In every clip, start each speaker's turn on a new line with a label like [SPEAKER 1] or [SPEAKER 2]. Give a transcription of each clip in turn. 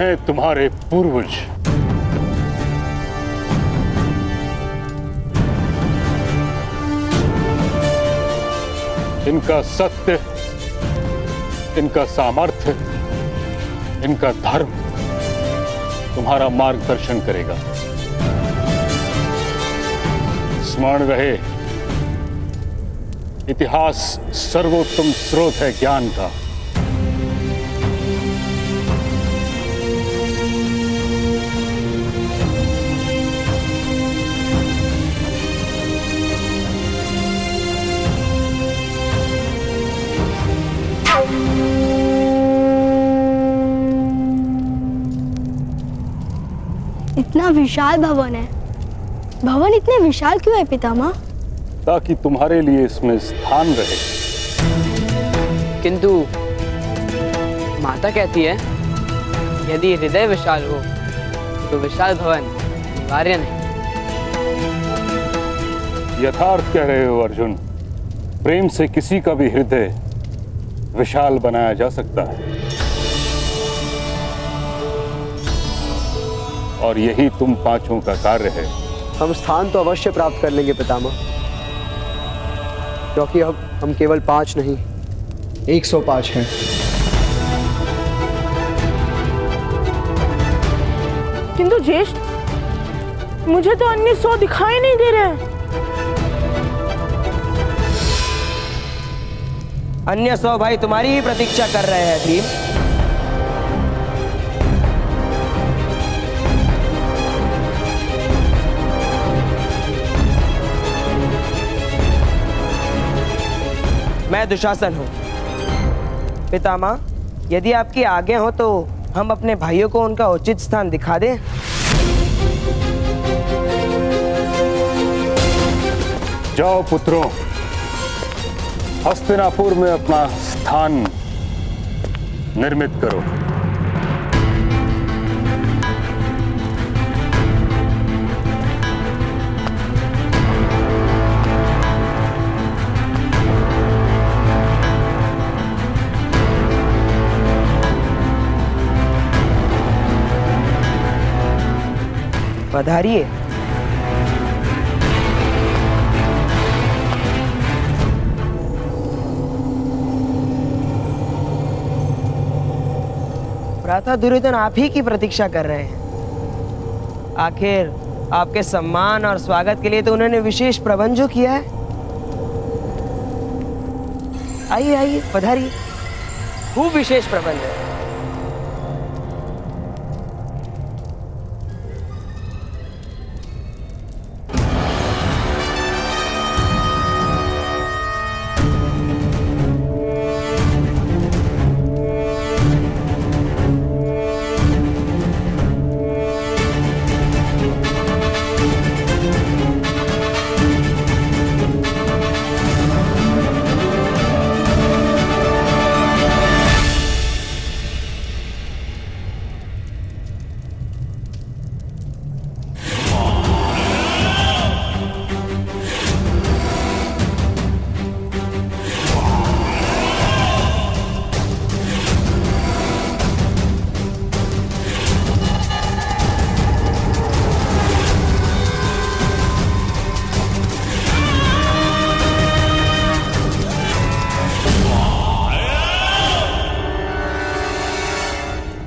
[SPEAKER 1] हैं तुम्हारे पूर्वज। इनका सत्य, इनका सामर्थ्य, इनका धर्म तुम्हारा मार्गदर्शन करेगा। स्मरण रहे, इतिहास सर्वोत्तम स्रोत है ज्ञान का।
[SPEAKER 2] इतना विशाल भवन है। भवन इतने विशाल क्यों है पितामह?
[SPEAKER 1] ताकि तुम्हारे लिए इसमें स्थान रहे।
[SPEAKER 3] किंतु माता कहती है यदि हृदय विशाल हो तो विशाल भवन अनिवार्य नहीं।
[SPEAKER 1] यथार्थ कह रहे हो अर्जुन। प्रेम से किसी का भी हृदय विशाल बनाया जा सकता है, और यही तुम पांचों का कार्य है।
[SPEAKER 4] हम स्थान तो अवश्य प्राप्त कर लेंगे पितामह, क्योंकि अब हम केवल 5 नहीं 105 हैं।
[SPEAKER 5] किंतु ज्येष्ठ, मुझे तो अन्य 100 दिखाई नहीं दे रहे।
[SPEAKER 6] अन्य 100 भाई तुम्हारी ही प्रतीक्षा कर रहे हैं भीम। मैं दुशासन हूं। पितामह, यदि आपकी आज्ञा हो तो हम अपने भाइयों को उनका उचित स्थान दिखा दें।
[SPEAKER 1] जाओ पुत्रों, हस्तिनापुर में अपना स्थान निर्मित करो।
[SPEAKER 6] पधारिए। भ्राता दुर्योधन आप ही की प्रतीक्षा कर रहे हैं। आखिर आपके सम्मान और स्वागत के लिए तो उन्होंने विशेष प्रबंध जो किया है। आइए आइए, पधारिए। खूब विशेष प्रबंध है।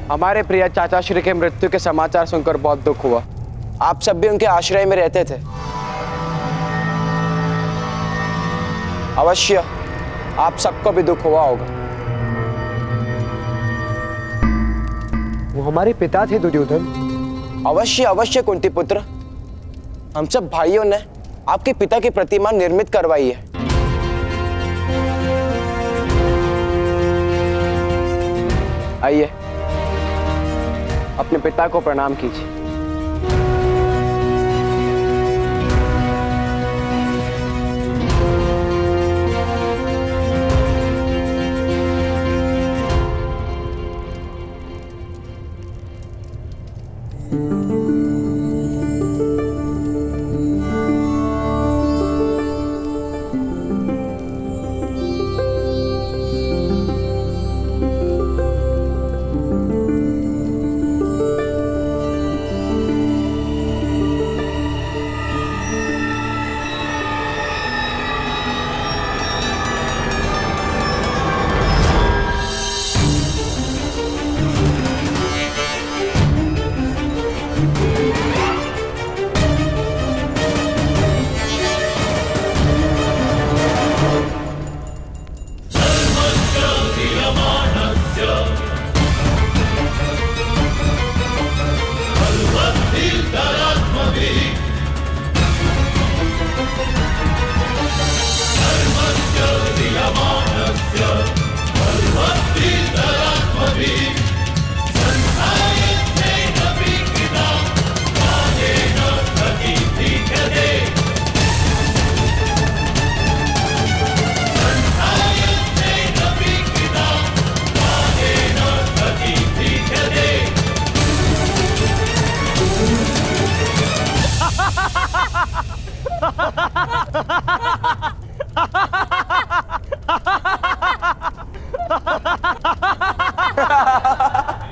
[SPEAKER 4] हमारे प्रिय चाचा श्री के मृत्यु के समाचार सुनकर बहुत दुख हुआ। आप सब भी उनके आश्रय में रहते थे। अवश्य आप सबको भी दुख हुआ होगा। वो हमारे पिता थे दुर्योधन। अवश्य अवश्य कुंती पुत्र, हम सब भाइयों ने आपके पिता की प्रतिमा निर्मित करवाई है। आइए, अपने पिता को प्रणाम कीजिए।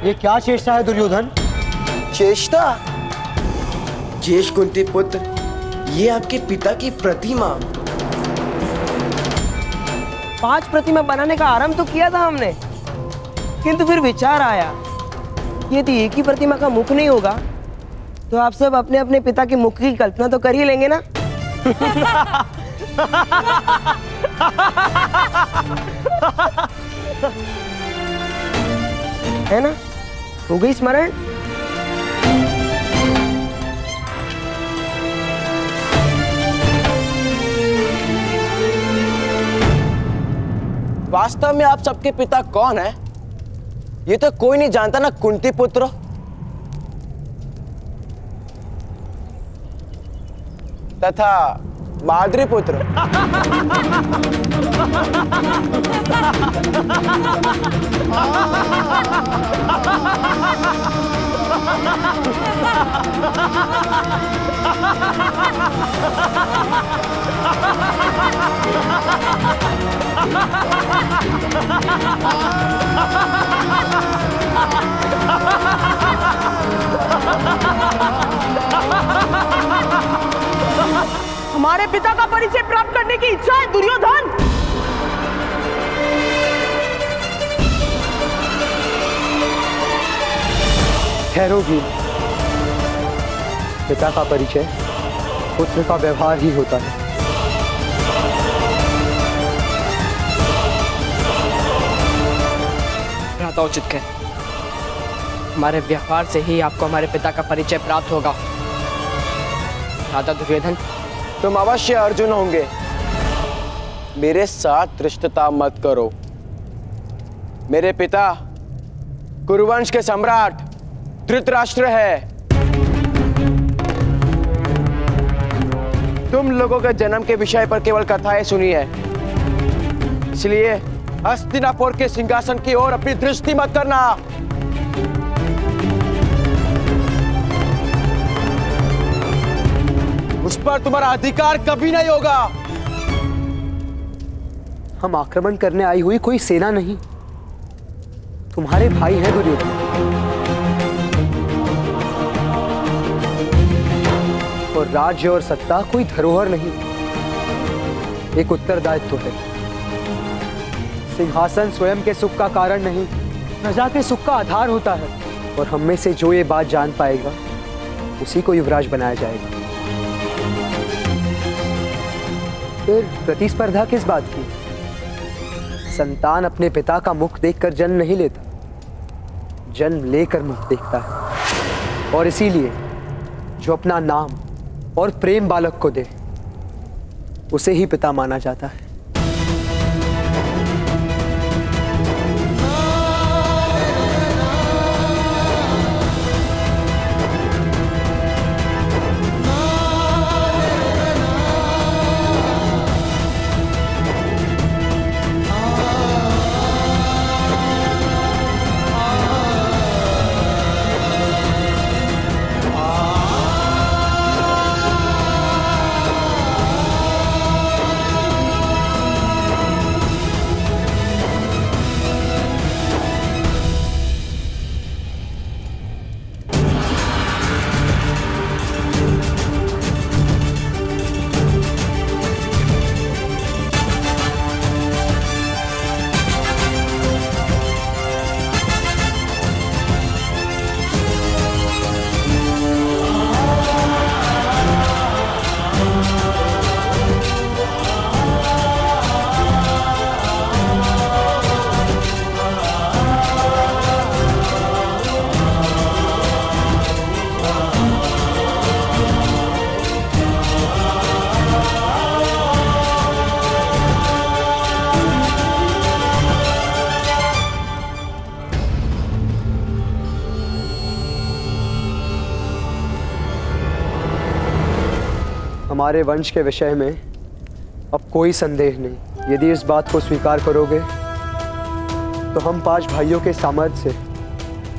[SPEAKER 7] ये क्या चेष्टा है दुर्योधन?
[SPEAKER 4] चेष्टा? ज्येष्ठ कुंती पुत्र, ये आपके पिता की प्रतिमा।
[SPEAKER 6] 5 प्रतिमा बनाने का आरंभ तो किया था हमने, किंतु फिर विचार आया कि यदि एक ही प्रतिमा का मुख नहीं होगा तो आप सब अपने अपने पिता के मुख की कल्पना तो कर ही लेंगे ना। है ना? हो गई स्मरण?
[SPEAKER 4] वास्तव में आप सबके पिता कौन है? ये तो कोई नहीं जानता ना कुंती पुत्र। तथा माद्री पुत्र।
[SPEAKER 5] हमारे पिता का परिचय प्राप्त करने की इच्छा है दुर्योधन।
[SPEAKER 7] ठहरो वीर, पिता का परिचय पुत्र का व्यवहार ही होता है।
[SPEAKER 3] भ्राता उचित कहे, हमारे व्यवहार से ही आपको हमारे पिता का परिचय प्राप्त होगा। भ्राता दुर्योधन,
[SPEAKER 4] तुम अवश्य अर्जुन होंगे। मेरे साथ धृष्टता मत करो। मेरे पिता कुरुवंश के सम्राट धृतराष्ट्र है। तुम लोगों के जन्म के विषय पर केवल कथाएं सुनी है, इसलिए हस्तिनापुर के सिंहासन की ओर अपनी दृष्टि मत करना। उस पर तुम्हारा अधिकार कभी नहीं होगा।
[SPEAKER 7] हम आक्रमण करने आई हुई कोई सेना नहीं, तुम्हारे भाई हैं दुर्योधन। और राज्य और सत्ता कोई धरोहर नहीं, एक उत्तरदायित्व है। सिंहासन स्वयं के सुख का कारण नहीं, प्रजा के सुख का आधार होता है। और हम में से जो ये बात जान पाएगा उसी को युवराज बनाया जाएगा। फिर प्रतिस्पर्धा किस बात की? संतान अपने पिता का मुख देखकर जन्म नहीं लेता, जन्म लेकर मुख देखता है। और इसीलिए जो अपना नाम और प्रेम बालक को दे, उसे ही पिता माना जाता है। हमारे वंश के विषय में अब कोई संदेह नहीं। यदि इस बात को स्वीकार करोगे तो हम 5 भाइयों के सामर्थ्य से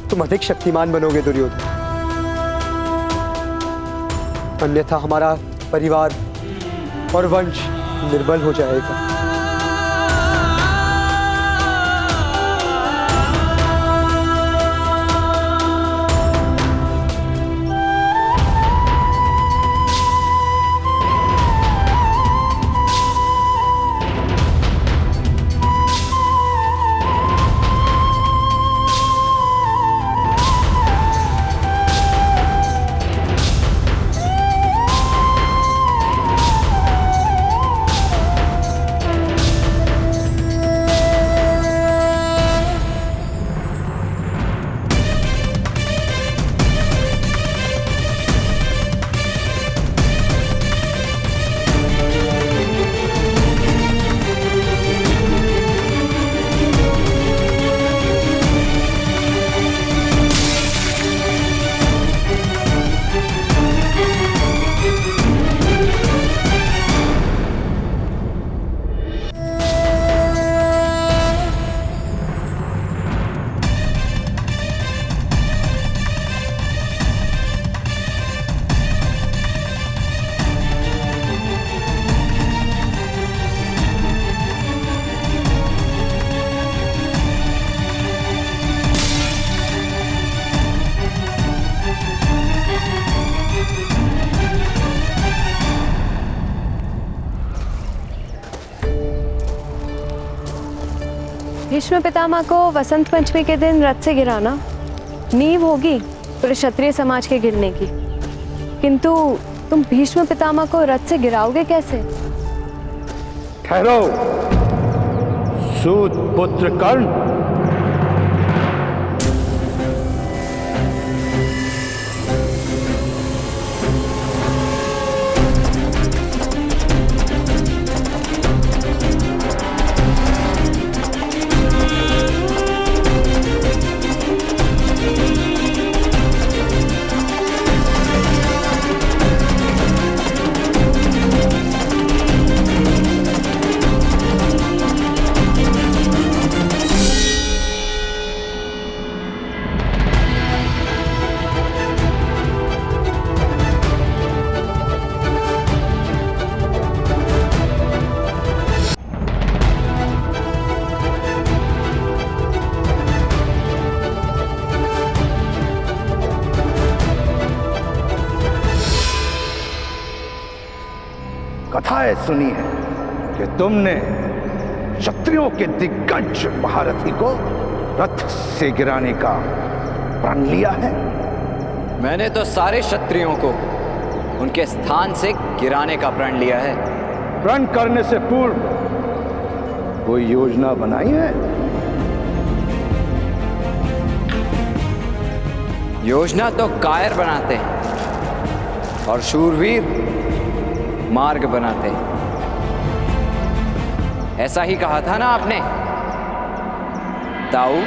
[SPEAKER 7] तुम अधिक शक्तिमान बनोगे दुर्योधन। अन्यथा हमारा परिवार और वंश निर्बल हो जाएगा।
[SPEAKER 8] भीष्म पितामह को वसंत पंचमी के दिन रथ से गिराना नींव होगी पूरे क्षत्रिय समाज के गिरने की, किंतु तुम भीष्म पितामह को रथ से गिराओगे कैसे?
[SPEAKER 1] ठहरो सूत पुत्र कर्ण।
[SPEAKER 9] कथाएं सुनी है कि तुमने क्षत्रियों के दिग्गज महारथी को रथ से गिराने का प्रण लिया है।
[SPEAKER 10] मैंने तो सारे क्षत्रियों को उनके स्थान से गिराने का प्रण लिया है।
[SPEAKER 9] प्रण करने से पूर्व कोई योजना बनाई है?
[SPEAKER 10] योजना तो कायर बनाते हैं और शूरवीर मार्ग बनाते हैं। ऐसा ही कहा था ना आपने ताऊ?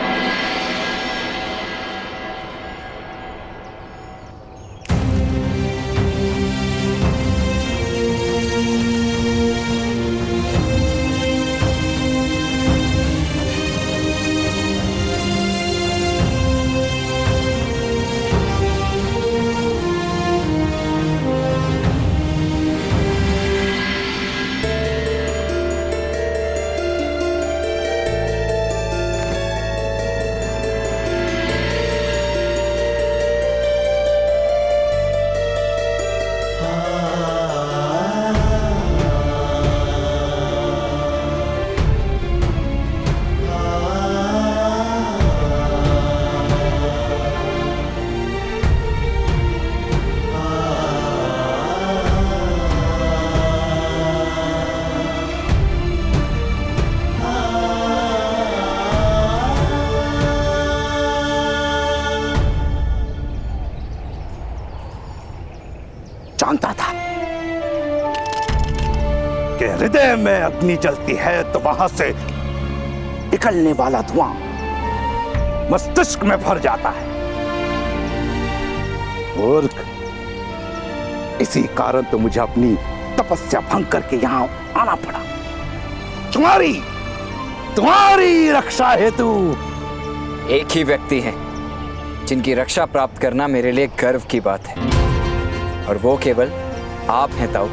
[SPEAKER 9] जानता था कि हृदय में अग्नि जलती है तो वहां से निकलने वाला धुआं मस्तिष्क में भर जाता है। मूर्ख, इसी कारण तो मुझे अपनी तपस्या भंग करके यहां आना पड़ा। तुम्हारी रक्षा हेतु।
[SPEAKER 10] एक ही व्यक्ति है जिनकी रक्षा प्राप्त करना मेरे लिए गर्व की बात है, और वो केवल आप हैं ताऊ।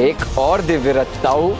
[SPEAKER 10] एक और दिव्य रथ ताऊ।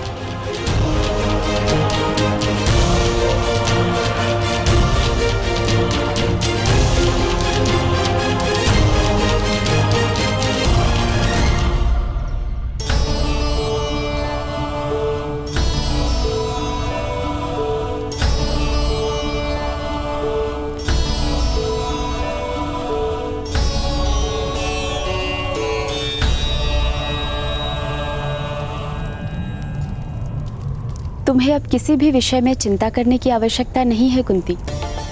[SPEAKER 11] तुम्हें अब किसी भी विषय में चिंता करने की आवश्यकता नहीं है कुंती।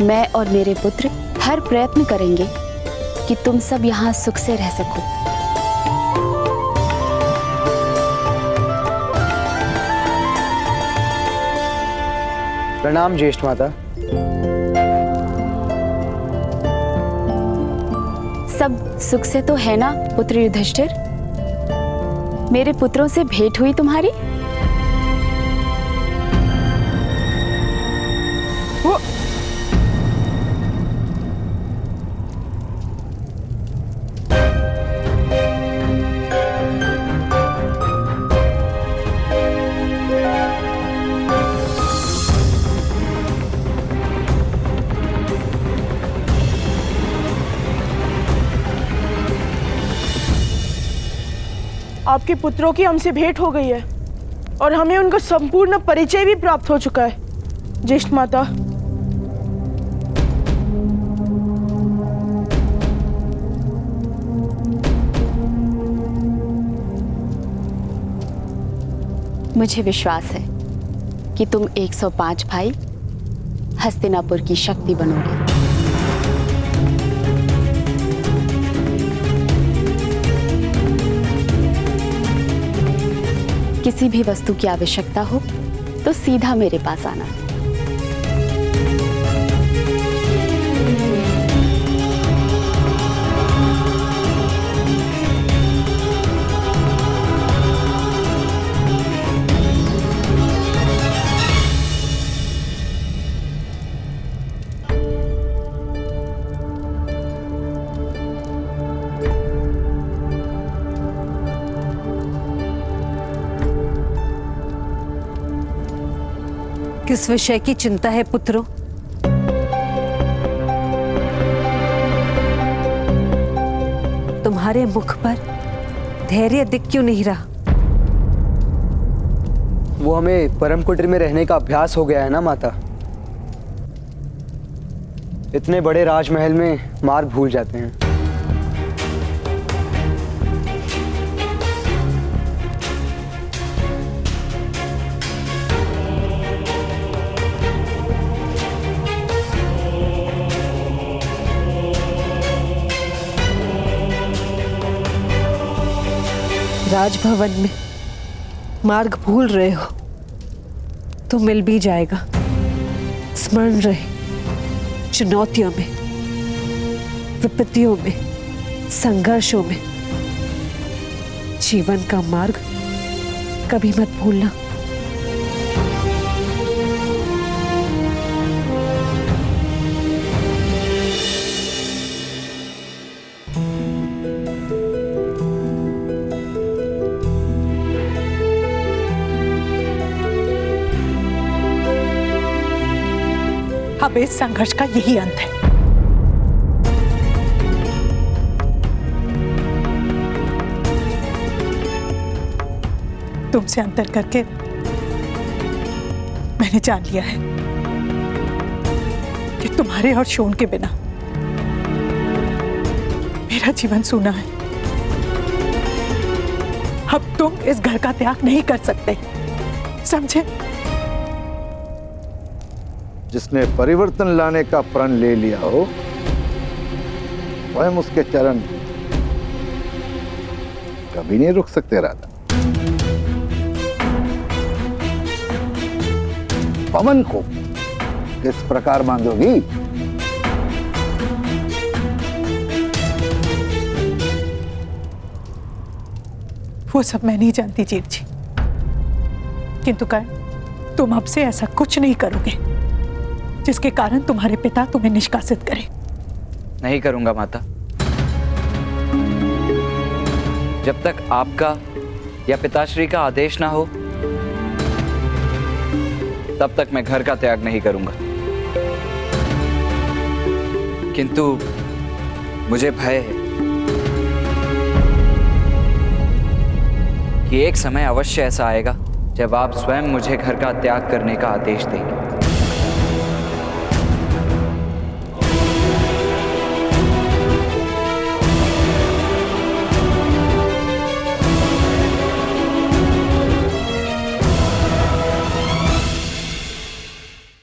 [SPEAKER 11] मैं और मेरे पुत्र हर प्रयत्न करेंगे कि तुम सब यहाँ सुख से रह सको।
[SPEAKER 7] प्रणाम ज्येष्ठ माता।
[SPEAKER 11] सब सुख से तो है ना पुत्र युधिष्ठिर? मेरे पुत्रों से भेंट हुई तुम्हारी?
[SPEAKER 5] आपके पुत्रों की हमसे भेंट हो गई है और हमें उनका संपूर्ण परिचय भी प्राप्त हो चुका है। ज्येष्ठ माता,
[SPEAKER 11] मुझे विश्वास है कि तुम 105 भाई हस्तिनापुर की शक्ति बनोगे। किसी भी वस्तु की आवश्यकता हो तो सीधा मेरे पास आना।
[SPEAKER 12] किस विषय की चिंता है पुत्रों? तुम्हारे मुख पर धैर्य दिख क्यों नहीं रहा?
[SPEAKER 7] वो हमें परम कुटीर में रहने का अभ्यास हो गया है ना माता। इतने बड़े राजमहल में मार्ग भूल जाते हैं।
[SPEAKER 12] राजभवन में मार्ग भूल रहे हो तो मिल भी जाएगा। स्मरण रहे, चुनौतियों में, विपत्तियों में, संघर्षों में जीवन का मार्ग कभी मत भूलना।
[SPEAKER 5] अब इस संघर्ष का यही अंत है। तुमसे अंतर करके मैंने जान लिया है कि तुम्हारे और शोन के बिना मेरा जीवन सूना है। अब तुम इस घर का त्याग नहीं कर सकते, समझे?
[SPEAKER 9] जिसने परिवर्तन लाने का प्रण ले लिया हो, स्वयं उसके चरण कभी नहीं रुक सकते। राधा, पवन को किस प्रकार बांधोगी?
[SPEAKER 5] वो सब मैं नहीं जानती जीव जी, किंतु कर्ण, तुम अब से ऐसा कुछ नहीं करोगे जिसके कारण तुम्हारे पिता तुम्हें निष्कासित करें।
[SPEAKER 10] नहीं करूंगा माता। जब तक आपका या पिताश्री का आदेश ना हो तब तक मैं घर का त्याग नहीं करूंगा। किंतु मुझे भय है कि एक समय अवश्य ऐसा आएगा जब आप स्वयं मुझे घर का त्याग करने का आदेश देंगे।